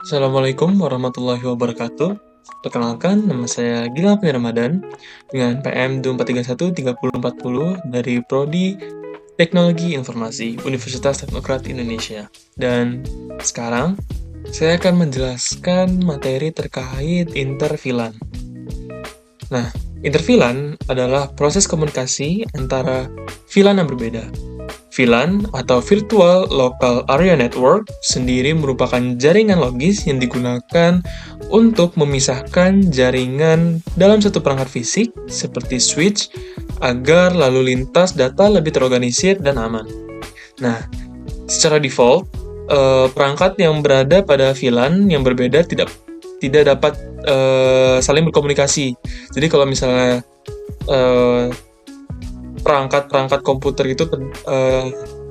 Assalamualaikum warahmatullahi wabarakatuh. Perkenalkan, nama saya Gilang Ramadan dengan PM 2431 3040 dari Prodi Teknologi Informasi Universitas Teknokrat Indonesia. Dan sekarang saya akan menjelaskan materi terkait intervilan. Nah, intervilan adalah proses komunikasi antara VLAN yang berbeda. VLAN atau Virtual Local Area Network sendiri merupakan jaringan logis yang digunakan untuk memisahkan jaringan dalam satu perangkat fisik seperti switch agar lalu lintas data lebih terorganisir dan aman. Nah, secara default, perangkat yang berada pada VLAN yang berbeda tidak dapat saling berkomunikasi. Jadi kalau misalnya eh, perangkat-perangkat komputer itu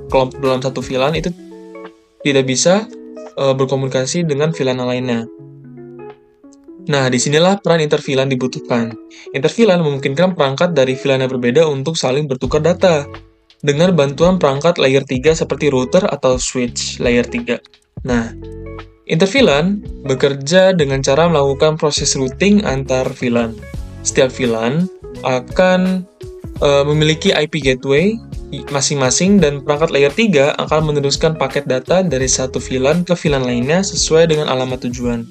kelompok dalam satu VLAN itu tidak bisa berkomunikasi dengan VLAN lainnya. Nah, disinilah peran interVLAN dibutuhkan. InterVLAN memungkinkan perangkat dari VLAN yang berbeda untuk saling bertukar data dengan bantuan perangkat layer 3 seperti router atau switch layer 3. Nah, interVLAN bekerja dengan cara melakukan proses routing antar VLAN. Setiap VLAN akan memiliki IP gateway masing-masing dan perangkat layer 3 akan meneruskan paket data dari satu VLAN ke VLAN lainnya sesuai dengan alamat tujuan.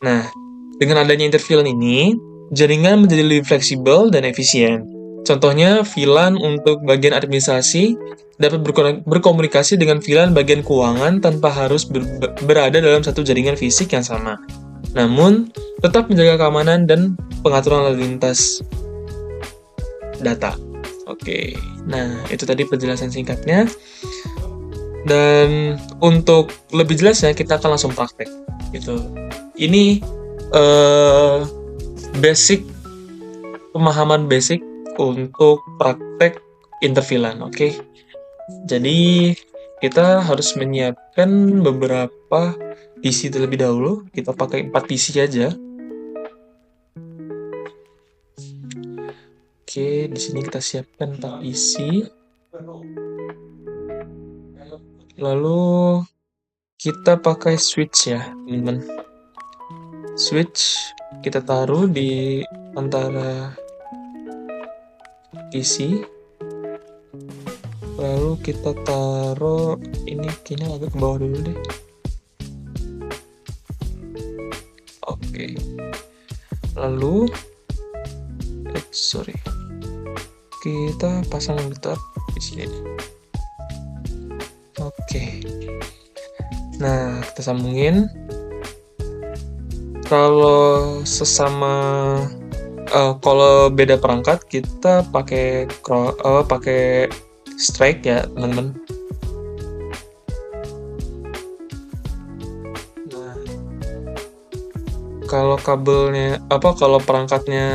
Nah, dengan adanya interVLAN ini, jaringan menjadi lebih fleksibel dan efisien. Contohnya, VLAN untuk bagian administrasi dapat berkomunikasi dengan VLAN bagian keuangan tanpa harus berada dalam satu jaringan fisik yang sama. Namun, tetap menjaga keamanan dan pengaturan lalu lintas data. Oke, nah itu tadi penjelasan singkatnya. Dan untuk lebih jelasnya kita akan langsung praktek. Gitu. Ini basic pemahaman basic untuk praktek interVLAN. Oke, jadi kita harus menyiapkan beberapa PC terlebih dahulu. Kita pakai 4 PC aja. Oke, di sini kita siapkan 4 PC. Lalu kita pakai switch ya, teman-teman. Switch kita taruh di antara PC. Lalu kita taruh ini kayaknya agak ke bawah dulu deh. Oke. Lalu kita pasang router di sini. Oke. Nah, kita sambungin. Kalau kalau beda perangkat kita pakai strike ya, teman-teman. Nah, kalau perangkatnya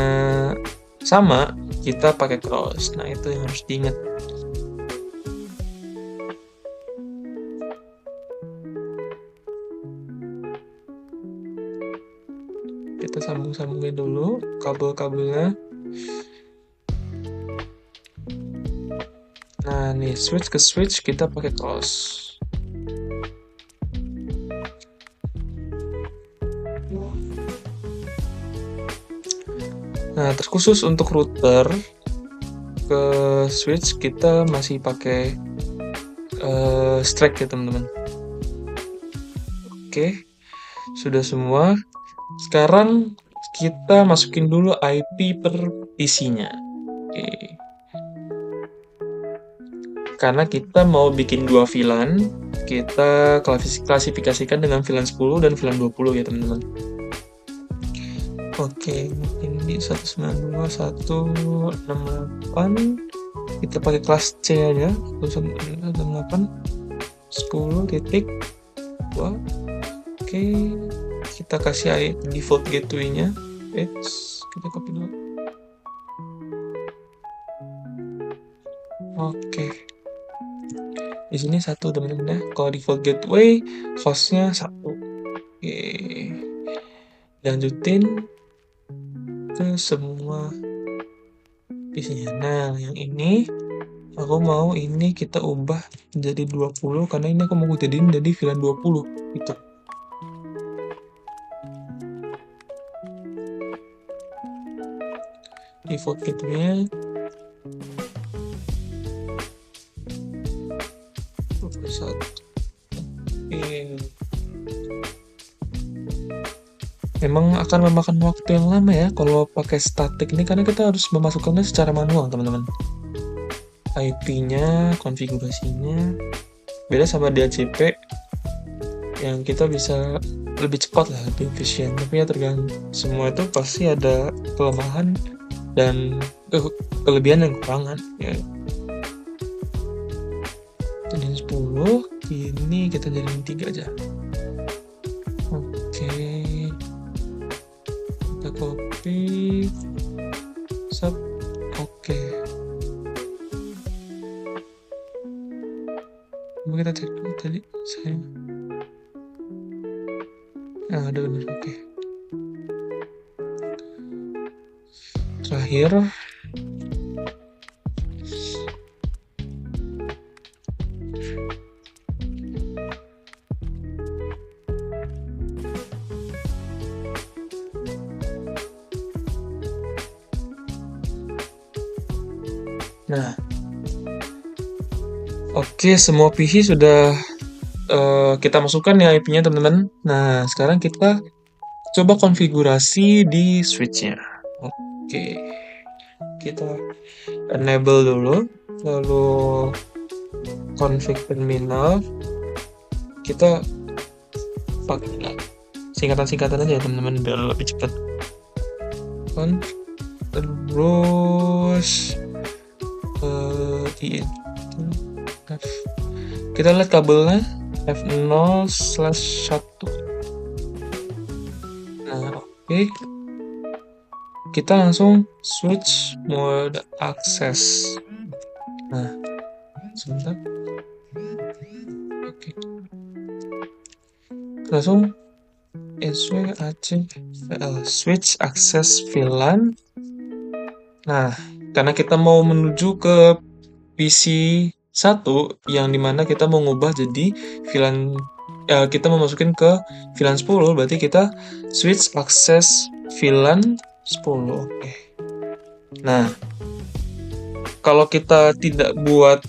sama, kita pakai cross. Nah, itu yang harus diingat. Kita sambung-sambungin dulu kabel-kabelnya. Nah, nih switch ke switch kita pakai cross. Nah, terkhusus untuk router ke switch kita masih pakai strike ya, teman-teman. Oke, sudah semua. Sekarang kita masukin dulu IP per PC-nya. Oke. Karena kita mau bikin 2 VLAN, kita klasifikasikan dengan VLAN 10 dan VLAN 20 ya, teman-teman. Oke, ini 192.168. Kita pakai kelas C aja, 168 10.2. Oke, kita kasih default gateway-nya. Kita copy dulu. Oke. Di sini 1, teman-teman ya. Kalau default gateway, hostnya 1. Oke. Lanjutin ke semua PC-nya. Nah, yang ini aku mau ini kita ubah jadi 20 karena ini aku mau jadiin jadi VLAN 20 gitu. default pintunya 21. Memang akan memakan waktu yang lama ya kalau pakai static ini, karena kita harus memasukkannya secara manual, teman-teman. IP-nya, konfigurasinya beda sama DHCP yang kita bisa lebih cepat lah, lebih efisien. Tapi ya tergantung, semua itu pasti ada kelemahan dan kelebihan dan kekurangan ya. Jadiin 10, ini kita jadiin 3 aja. Oke, kita copy, sub, oke. Coba kita cek dulu tadi saya. Nah, ada benar, oke. Terakhir, nah, oke, semua PC sudah kita masukkan ya IP-nya, teman-teman. Nah, sekarang kita coba konfigurasi di switch-nya. Oke, kita enable dulu, lalu config terminal. Kita pakai singkatan-singkatan aja ya, teman-teman, biar lebih cepat. Terus kita lihat kabelnya F0/1. Nah, oke. Kita langsung switch mode access. Nah, sebentar. Oke. Langsung switch access VLAN. Nah, karena kita mau menuju ke PC 1 yang dimana kita mau ngubah jadi VLAN, kita mau masukin ke VLAN 10, berarti kita switch access VLAN 10. Oke. Nah, kalau kita tidak buat,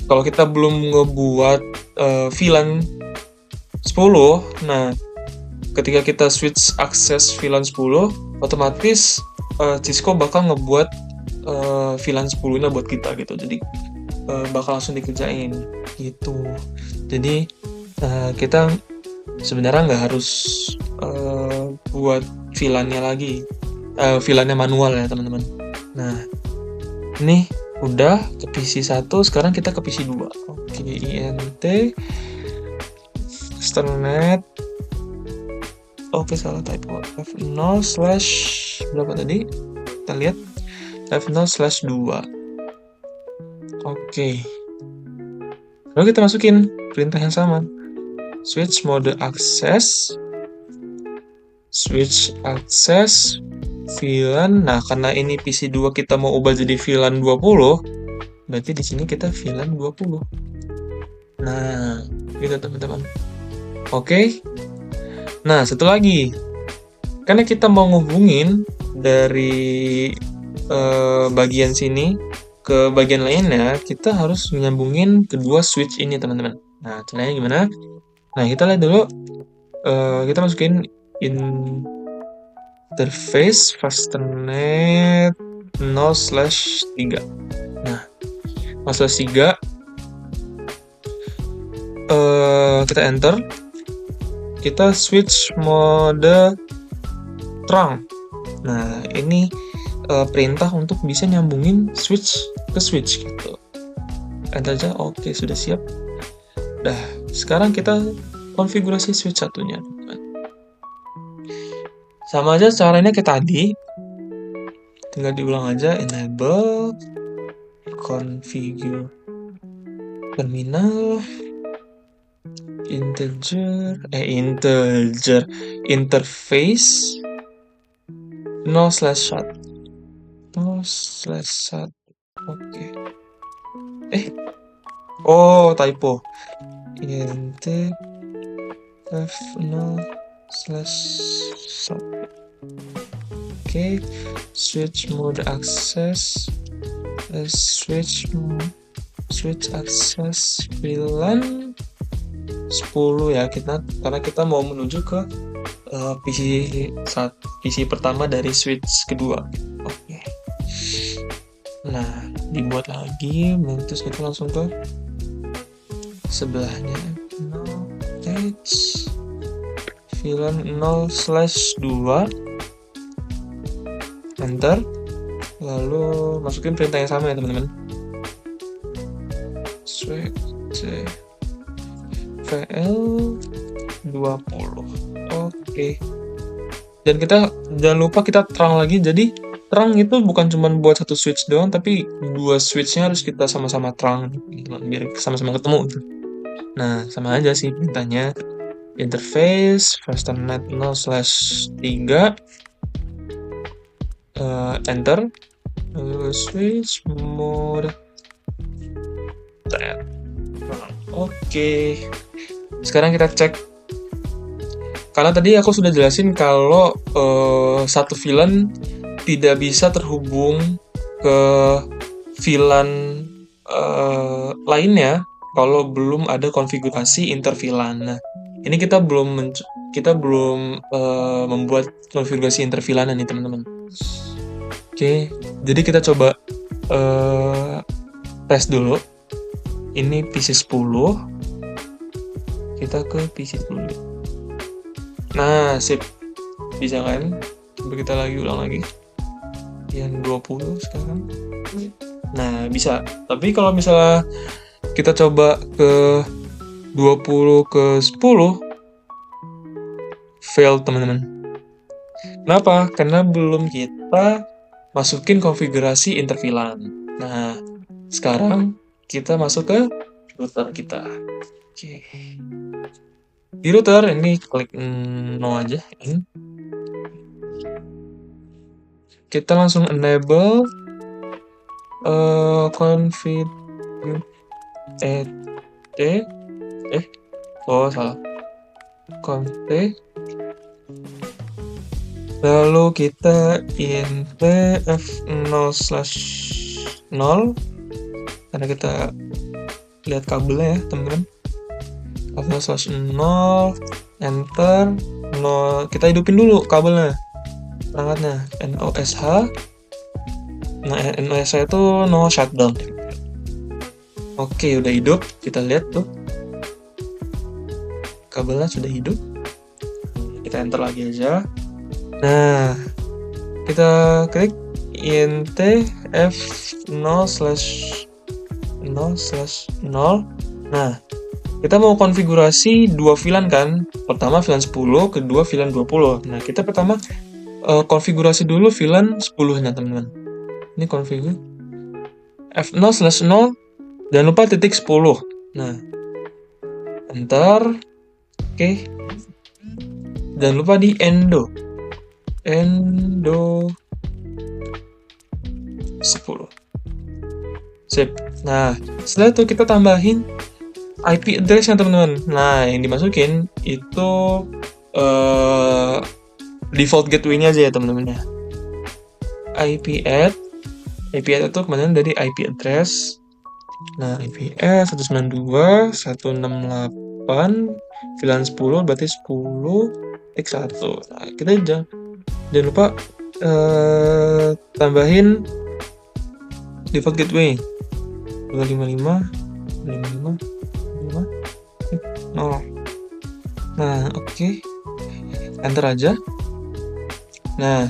kalau kita belum ngebuat VLAN 10, nah ketika kita switch access VLAN 10, otomatis Cisco bakal ngebuat VLAN 10-nya buat kita gitu. Jadi bakal langsung dikerjain gitu. Jadi kita sebenarnya nggak harus buat VLAN-nya lagi, VLAN-nya manual ya, teman-teman. Nah, ini udah ke PC 1, sekarang kita ke PC 2. Oke, INT Ethernet. Oke, salah typo. F0/ berapa tadi? Kita lihat F0/2. Oke. Lalu kita masukin perintah yang sama. Switch mode access. Switch access VLAN. Nah, karena ini PC 2 kita mau ubah jadi VLAN 20, berarti di sini kita VLAN 20. Nah, gitu teman-teman. Oke. Nah, satu lagi. Karena kita mau ngehubungin dari bagian sini ke bagian lainnya, kita harus menyambungin kedua switch ini, teman-teman. Nah, caranya gimana? Nah, kita lihat dulu. Kita masukin interface fasternet 0/3. Nah, 0/3. Kita enter. Kita switch mode terang. Nah, ini perintah untuk bisa nyambungin switch ke switch gitu. Enter aja. Oke, sudah siap. Dah, sekarang kita konfigurasi switch satunya. Sama aja caranya kayak tadi. Tinggal diulang aja. Enable, configure terminal, interface 0/1. 0/1. Oke. Oh, typo. int f0/1. Oke, switch mode access, switch access VLAN 10 ya, karena kita mau menuju ke PC pertama dari switch kedua. Oke. Nah, dibuat lagi, terus kita langsung ke sebelahnya. Page VLAN 0/2, enter, lalu masukin perintah yang sama ya teman-teman. Switch VL20. Oke. Dan kita jangan lupa kita terang lagi. Jadi terang itu bukan cuma buat satu switch doang, tapi dua switchnya harus kita sama-sama terang biar sama-sama ketemu. Nah, sama aja sih perintahnya. Interface FasterNet 0/3, enter, lalu switch mode tab. Oke. Sekarang kita cek. Karena tadi aku sudah jelasin kalau satu VLAN tidak bisa terhubung ke VLAN lainnya kalau belum ada konfigurasi inter-VLAN. Nah, ini kita belum membuat konfigurasi inter-VLAN nih teman-teman. Oke, jadi kita coba tes dulu. Ini PC 10. Kita ke PC 10. Nah, sip. Bisa kan? Coba kita ulang lagi. Yang 20 sekarang. Nah, bisa. Tapi kalau misalnya kita coba ke 20 ke 10, fail teman-teman. Kenapa? Karena belum kita masukin konfigurasi inter-VLAN. Nah, sekarang kita masuk ke router kita. Oke. Di router ini klik no aja. Kita langsung enable config salah. Config. Lalu kita int f0/0 karena kita lihat kabelnya ya teman-teman. f0/0, enter, 0, kita hidupin dulu kabelnya, perangkatnya, NOSH. Nah, NOSH itu no shutdown. Oke, udah hidup, kita lihat tuh kabelnya sudah hidup. Kita enter lagi aja. Nah, kita klik int f0/0. Nah, kita mau konfigurasi dua VLAN kan? Pertama VLAN 10, kedua VLAN 20. Nah, kita pertama konfigurasi dulu VLAN 10-nya, teman-teman. Ini konfigur f0/0, jangan lupa titik 10. Nah, enter. Oke. Jangan lupa di endo 10. Sip. Nah, setelah itu kita tambahin IP address-nya teman-teman. Nah, yang dimasukin itu default gateway-nya aja ya teman-teman ya. IP add itu kemudian dari IP address. Nah, IP add 192.168 VLAN 10 berarti 10.1. Nah, kita jangan lupa tambahin default gateway 255 0. Nah, oke. Enter aja. Nah,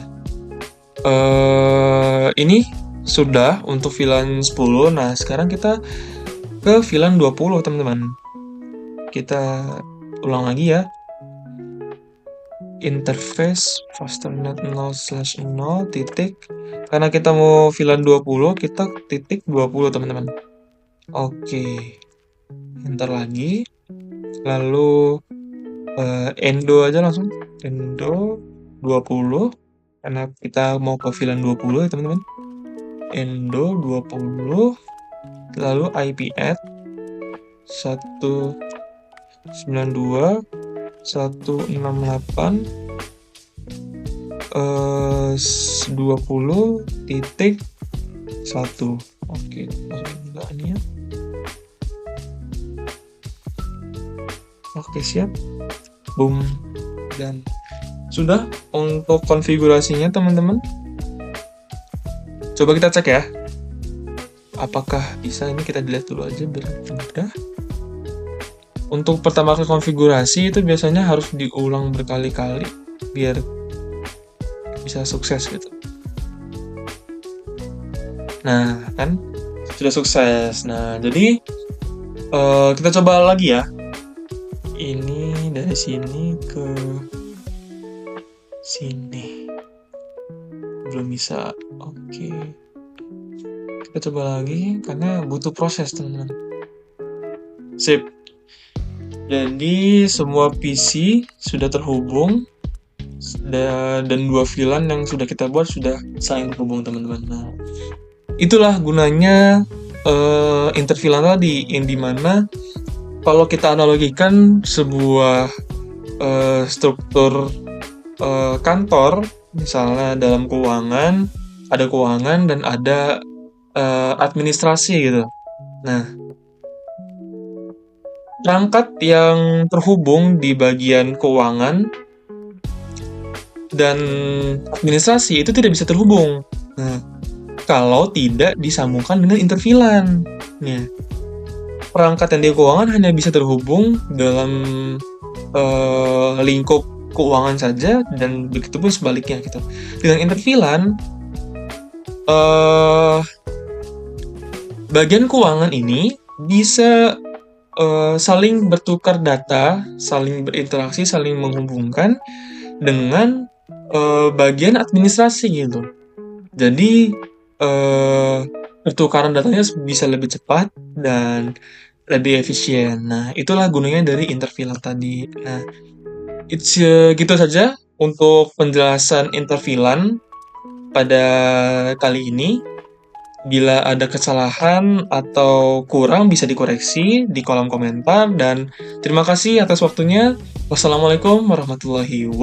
ini sudah untuk VLAN 10. Nah, sekarang kita ke VLAN 20, teman-teman. Kita ulang lagi ya. Interface FasterNet 0/0 titik. Karena kita mau VLAN 20, kita titik 20, teman-teman. Oke. Enter lagi. Lalu endo aja langsung. Endo 20. Karena kita mau ke VLAN 20 ya, teman-teman. Endo 20. Lalu IP add 192.168 20.1. Oke, masukin juga ini ya. Oke, siap. Boom. Dan sudah untuk konfigurasinya, teman-teman. Coba kita cek ya. Apakah bisa? Ini kita dilihat dulu aja biar mudah. Untuk pertama kali konfigurasi itu biasanya harus diulang berkali-kali biar bisa sukses gitu. Nah, kan sudah sukses. Nah, jadi kita coba lagi ya. Ini dari sini ke sini. Belum bisa. Oke. Kita coba lagi karena butuh proses, teman-teman. Sip. Jadi semua PC sudah terhubung dan 2 VLAN yang sudah kita buat sudah saling terhubung, teman-teman. Nah, itulah gunanya inter-VLAN tadi, yang dimana kalau kita analogikan sebuah struktur kantor, misalnya dalam keuangan, ada keuangan dan ada administrasi gitu. Nah, perangkat yang terhubung di bagian keuangan dan administrasi itu tidak bisa terhubung. Nah, kalau tidak disambungkan dengan inter-VLAN. Nah, perangkat yang di keuangan hanya bisa terhubung dalam lingkup keuangan saja, dan begitu pun sebaliknya gitu. Dengan inter-VLAN, bagian keuangan ini bisa saling bertukar data, saling berinteraksi, saling menghubungkan dengan bagian administrasi gitu. Jadi pertukaran datanya bisa lebih cepat dan lebih efisien. Nah, itulah gunanya dari inter-VLAN tadi. Nah, gitu saja untuk penjelasan inter-VLAN pada kali ini. Bila ada kesalahan atau kurang bisa dikoreksi di kolom komentar, dan terima kasih atas waktunya. Wassalamualaikum warahmatullahi wabarakatuh.